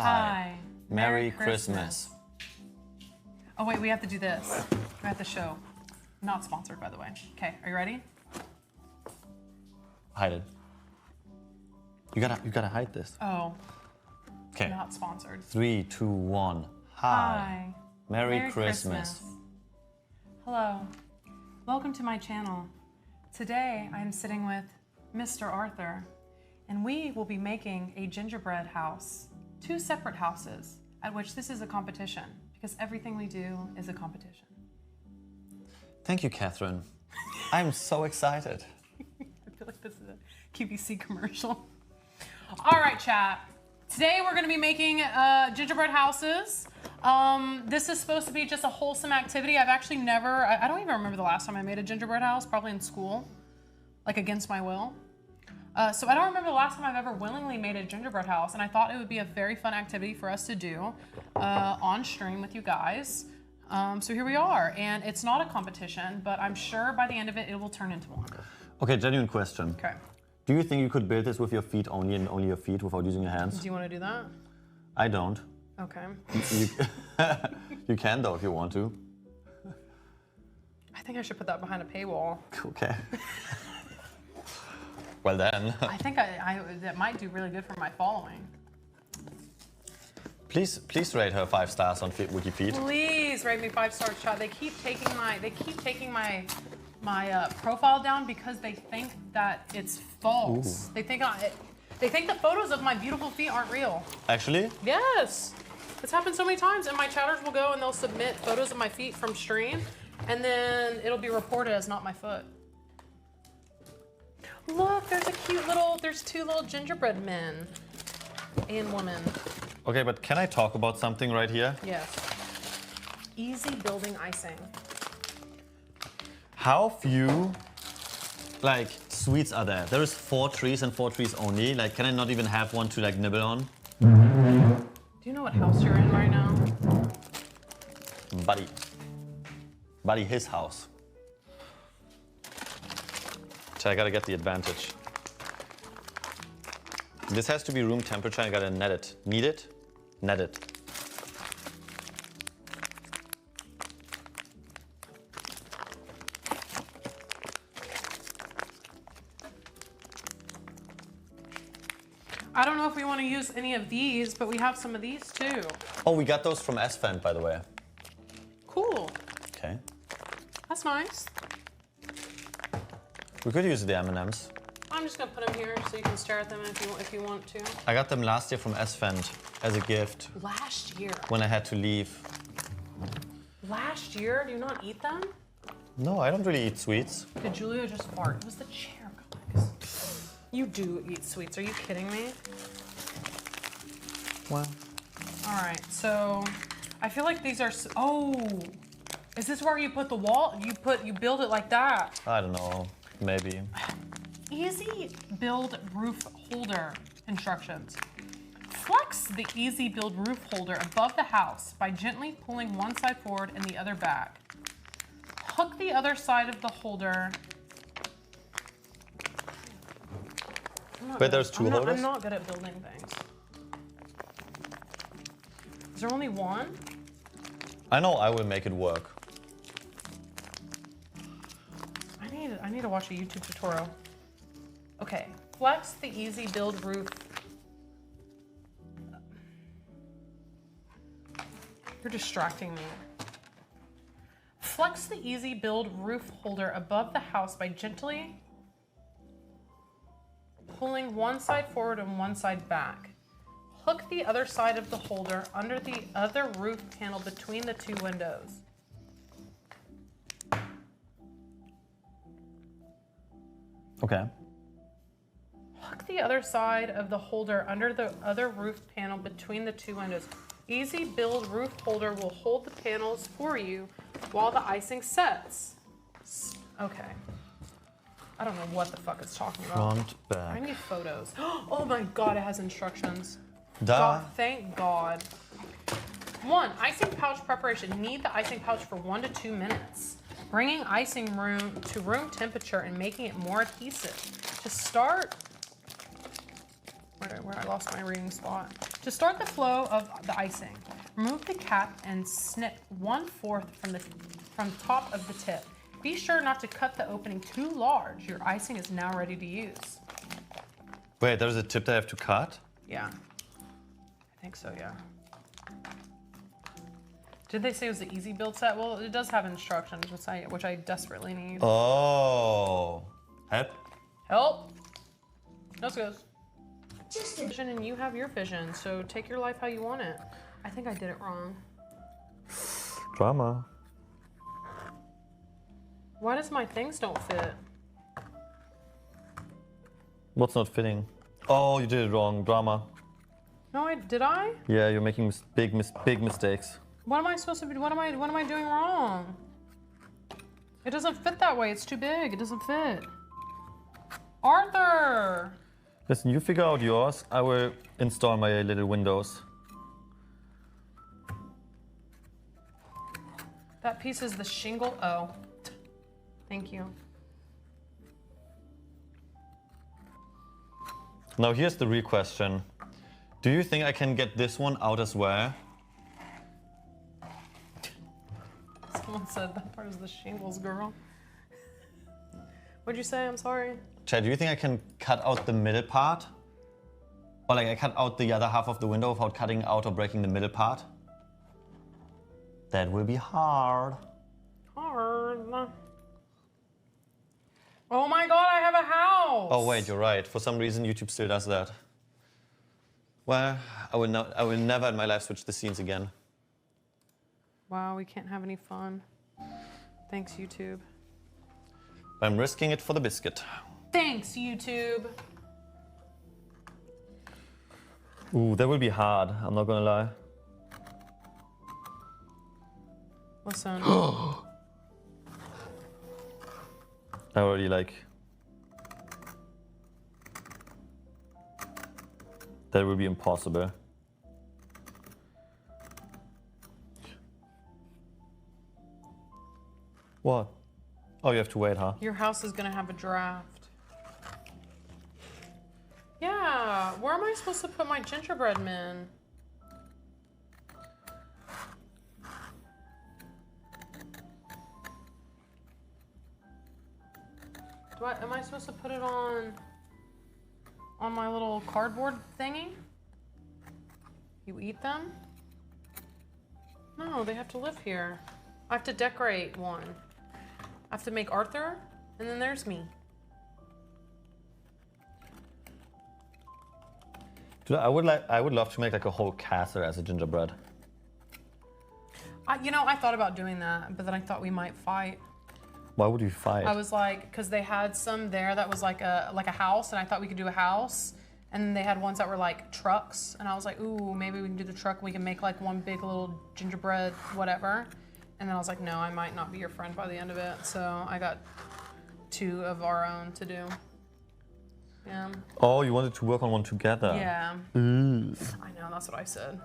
Hi. Merry Christmas. Oh wait, we have to do this. We have to show. Not sponsored, by the way. Okay, are you ready? Hide it. You gotta hide this. Oh. Okay. Not sponsored. 3, 2, 1. Hi. Merry Christmas. Hello. Welcome to my channel. Today I'm sitting with Misterarther, and we will be making a gingerbread house. 2 separate houses, at which this is a competition, because everything we do is a competition. Thank you, Catherine. I'm so excited. I feel like this is a QVC commercial. All right, chat. Today we're gonna be making gingerbread houses. This is supposed to be just a wholesome activity. I've actually never, I don't even remember the last time I made a gingerbread house, probably in school, like against my will. So I don't remember the last time I've ever willingly made a gingerbread house, and I thought it would be a very fun activity for us to do on stream with you guys. So here we are, and it's not a competition, but I'm sure by the end of it, it will turn into one. Okay, genuine question. Okay. Do you think you could build this with your feet only and only your feet without using your hands? Do you want to do that? I don't. Okay. You can though if you want to. I think I should put that behind a paywall. Okay. Well then. I think that might do really good for my following. Please rate her 5 stars on Wikifeed. Please rate me 5 stars, chat. They keep taking my profile down because they think that it's false. Ooh. They think the photos of my beautiful feet aren't real. Actually? Yes. It's happened so many times, and my chatters will go and they'll submit photos of my feet from stream, and then it'll be reported as not my foot. Look, there's 2 little gingerbread men and women. Okay, but can I talk about something right here? Yes. Easy building icing. How few, like, sweets are there? There is 4 trees and 4 trees only. Like, can I not even have one to, like, nibble on? Do you know what house you're in right now? Buddy, his house. So I gotta get the advantage. This has to be room temperature. I gotta net it. Knead it? Net it. I don't know if we want to use any of these, but we have some of these too. Oh, we got those from S-Fan, by the way. Cool. Okay. That's nice. We could use the M&Ms. I'm just gonna put them here so you can stare at them if you want to. I got them last year from S-Fan as a gift. Last year? When I had to leave. Last year? Do you not eat them? No, I don't really eat sweets. Did Julia just fart? It was the chair, guys. You do eat sweets. Are you kidding me? Well. All right, so I feel like these are, oh, is this where you put the wall? You build it like that? I don't know, maybe. Easy build roof holder instructions. Flex the easy build roof holder above the house by gently pulling one side forward and the other back. Hook the other side of the holder. Wait, there's 2 holders? I'm not good at building things. Is there only one? I know I will make it work. I need to watch a YouTube tutorial. Okay, flex the easy build roof. You're distracting me. Flex the easy build roof holder above the house by gently pulling one side forward and one side back. Hook the other side of the holder under the other roof panel between the 2 windows. Okay. Hook the other side of the holder under the other roof panel between the 2 windows. Easy build roof holder will hold the panels for you while the icing sets. Okay. I don't know what the fuck it's talking about. Front, back. I need photos. Oh my God, it has instructions. God, thank God. 1, icing pouch preparation. Knead the icing pouch for 1 to 2 minutes. Bringing icing to room temperature and making it more adhesive. To start, where I lost my reading spot. To start the flow of the icing, remove the cap and snip 1/4 from top of the tip. Be sure not to cut the opening too large. Your icing is now ready to use. Wait, there's a tip that I have to cut? Yeah. I think so, yeah. Did they say it was the easy build set? Well, it does have instructions, which I desperately need. Oh. Help? Help? No goes. Vision and you have your vision, so take your life how you want it. I think I did it wrong. Drama. Why does my things don't fit? What's not fitting? Oh, you did it wrong. Drama. No, did I? Yeah, you're making big mistakes. What am I supposed to be? What am I doing wrong? It doesn't fit that way. It's too big. It doesn't fit. Arthur! Listen, you figure out yours. I will install my little windows. That piece is the shingle. Oh, thank you. Now here's the real question. Do you think I can get this one out as well? Someone said that part is the shingles, girl. What'd you say? I'm sorry. Chad, do you think I can cut out the middle part? Or like I cut out the other half of the window without cutting out or breaking the middle part? That will be hard. Hard. Oh my god, I have a house! Oh wait, you're right. For some reason YouTube still does that. Well, I will never in my life switch the scenes again. Wow, we can't have any fun. Thanks, YouTube. I'm risking it for the biscuit. Thanks, YouTube. Ooh, that will be hard. I'm not gonna lie. Listen. I already like... That will be impossible. What? Oh, you have to wait, huh? Your house is gonna have a draft. Yeah, where am I supposed to put my gingerbread men? Am I supposed to put it on my little cardboard thingy? You eat them? No, they have to live here. I have to decorate one. I have to make Arthur, and then there's me. Dude, I would love to make like a whole castle as a gingerbread. You know, I thought about doing that, but then I thought we might fight. Why would you fight? I was like, because they had some there that was like a house, and I thought we could do a house. And then they had ones that were like trucks, and I was like, ooh, maybe we can do the truck. And we can make like one big little gingerbread, whatever. And then I was like, no, I might not be your friend by the end of it. So I got 2 of our own to do. Yeah. Oh, you wanted to work on one together. Yeah. Ooh. I know, that's what I said.